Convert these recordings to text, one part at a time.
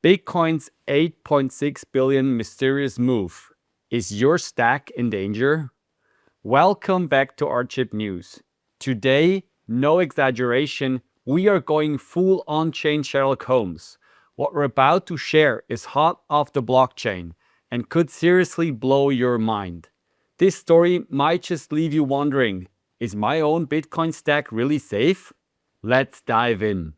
Bitcoin's 8.6 billion mysterious move. Is your stack in danger? Welcome back to ARCHIP News. Today, no exaggeration, we are going full on-chain Sherlock Holmes. What we're about to share is hot off the blockchain and could seriously blow your mind. This story might just leave you wondering, is my own Bitcoin stack really safe? Let's dive in.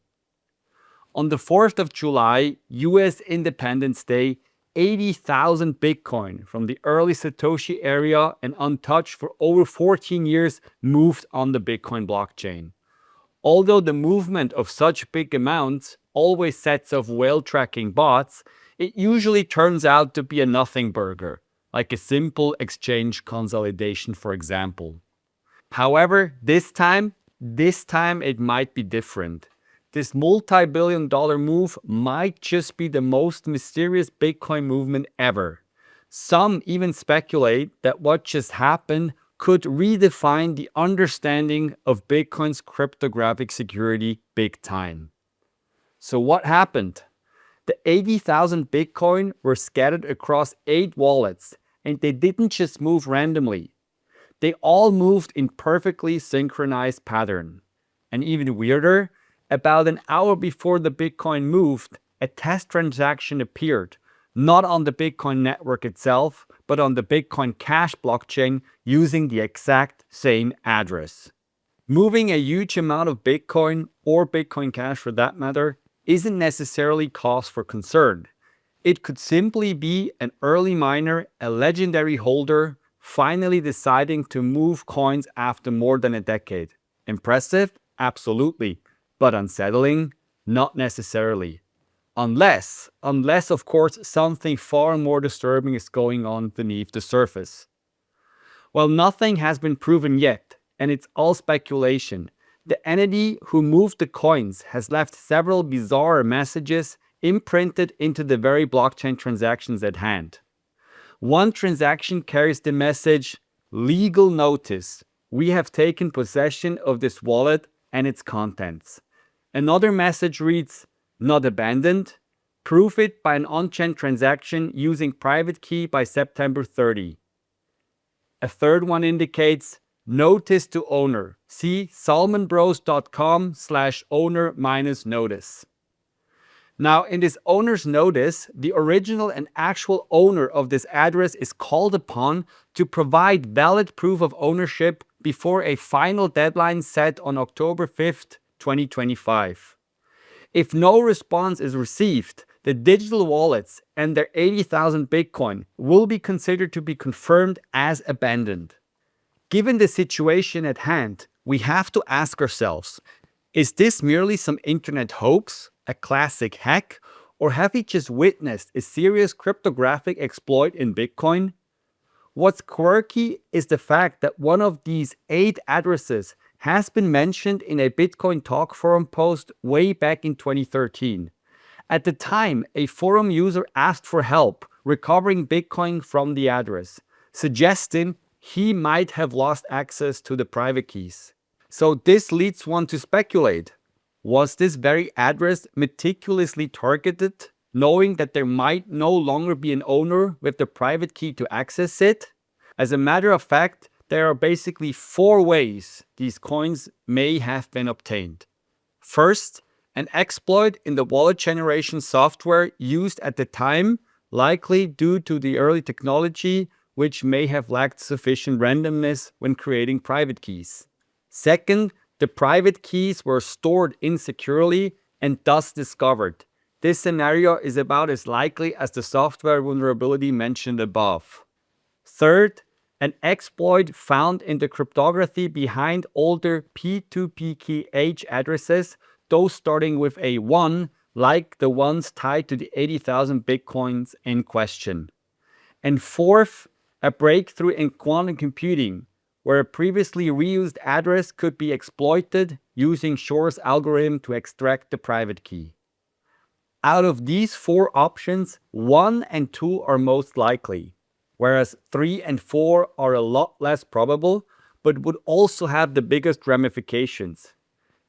On the 4th of July, US Independence Day, 80,000 Bitcoin from the early Satoshi area and untouched for over 14 years moved on the Bitcoin blockchain. Although the movement of such big amounts always sets off whale tracking bots, it usually turns out to be a nothing burger, like a simple exchange consolidation, for example. However, this time it might be different. This multi-billion-dollar move might just be the most mysterious Bitcoin movement ever. Some even speculate that what just happened could redefine the understanding of Bitcoin's cryptographic security big time. So what happened? The 80,000 Bitcoin were scattered across 8 wallets, and they didn't just move randomly. They all moved in perfectly synchronized pattern. And even weirder, about an hour before the Bitcoin moved, a test transaction appeared, not on the Bitcoin network itself, but on the Bitcoin Cash blockchain using the exact same address. Moving a huge amount of Bitcoin, or Bitcoin Cash for that matter, isn't necessarily cause for concern. It could simply be an early miner, a legendary holder, finally deciding to move coins after more than a decade. Impressive? Absolutely. But unsettling? Not necessarily. Unless of course something far more disturbing is going on beneath the surface. Well, nothing has been proven yet, and it's all speculation. The entity who moved the coins has left several bizarre messages imprinted into the very blockchain transactions at hand. One transaction carries the message, "Legal notice. We have taken possession of this wallet and its contents." Another message reads, "Not abandoned. Prove it by an on-chain transaction using private key by September 30. A third one indicates, "Notice to owner. See salmonbros.com/owner-notice." Now, in this owner's notice, the original and actual owner of this address is called upon to provide valid proof of ownership before a final deadline set on October 5th, 2025. If no response is received, the digital wallets and their 80,000 Bitcoin will be considered to be confirmed as abandoned. Given the situation at hand, we have to ask ourselves, is this merely some internet hoax, a classic hack, or have we just witnessed a serious cryptographic exploit in Bitcoin? What's quirky is the fact that one of these 8 addresses has been mentioned in a Bitcoin Talk forum post way back in 2013. At the time, a forum user asked for help recovering Bitcoin from the address, suggesting he might have lost access to the private keys. So this leads one to speculate. Was this very address meticulously targeted, knowing that there might no longer be an owner with the private key to access it? As a matter of fact, there are basically 4 ways these coins may have been obtained. First, an exploit in the wallet generation software used at the time, likely due to the early technology, which may have lacked sufficient randomness when creating private keys. Second, the private keys were stored insecurely and thus discovered. This scenario is about as likely as the software vulnerability mentioned above. Third, an exploit found in the cryptography behind older P2PKH addresses, those starting with a 1, like the ones tied to the 80,000 Bitcoins in question. And fourth, a breakthrough in quantum computing, where a previously reused address could be exploited using Shor's algorithm to extract the private key. Out of these 4 options, 1 and 2 are most likely, whereas 3 and 4 are a lot less probable, but would also have the biggest ramifications.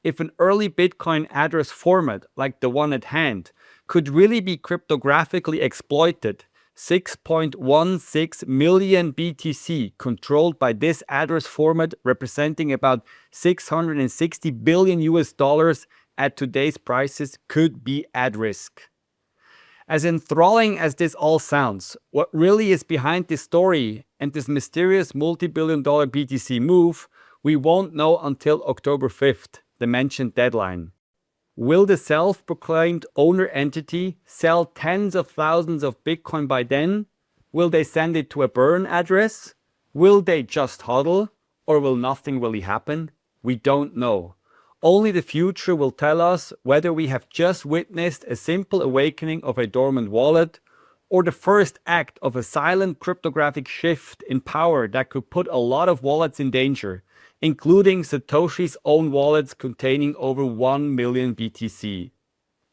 if an early Bitcoin address format like the one at hand could really be cryptographically exploited, 6.16 million BTC controlled by this address format representing about 660 billion US dollars at today's prices could be at risk. As enthralling as this all sounds, what really is behind this story and this mysterious multi-billion-dollar BTC move, we won't know until October 5th, the mentioned deadline. Will the self-proclaimed owner entity sell tens of thousands of Bitcoin by then? Will they send it to a burn address? Will they just hodl? Or will nothing really happen? We don't know. Only the future will tell us whether we have just witnessed a simple awakening of a dormant wallet or the first act of a silent cryptographic shift in power that could put a lot of wallets in danger, including Satoshi's own wallets containing over 1 million BTC.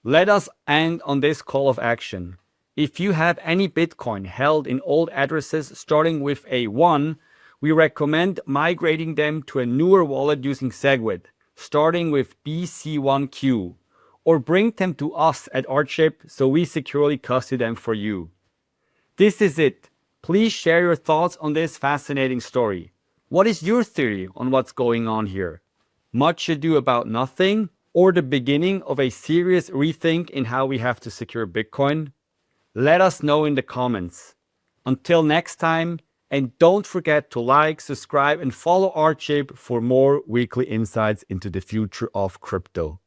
Let us end on this call of action. If you have any Bitcoin held in old addresses starting with a 1, we recommend migrating them to a newer wallet using SegWit, starting with BC1Q, or bring them to us at ARCHIP so we securely custody them for you. This is it. Please share your thoughts on this fascinating story. What is your theory on what's going on here? Much ado about nothing, or the beginning of a serious rethink in how we have to secure Bitcoin? Let us know in the comments. Until next time, and don't forget to like, subscribe, and follow ARCHIP for more weekly insights into the future of crypto.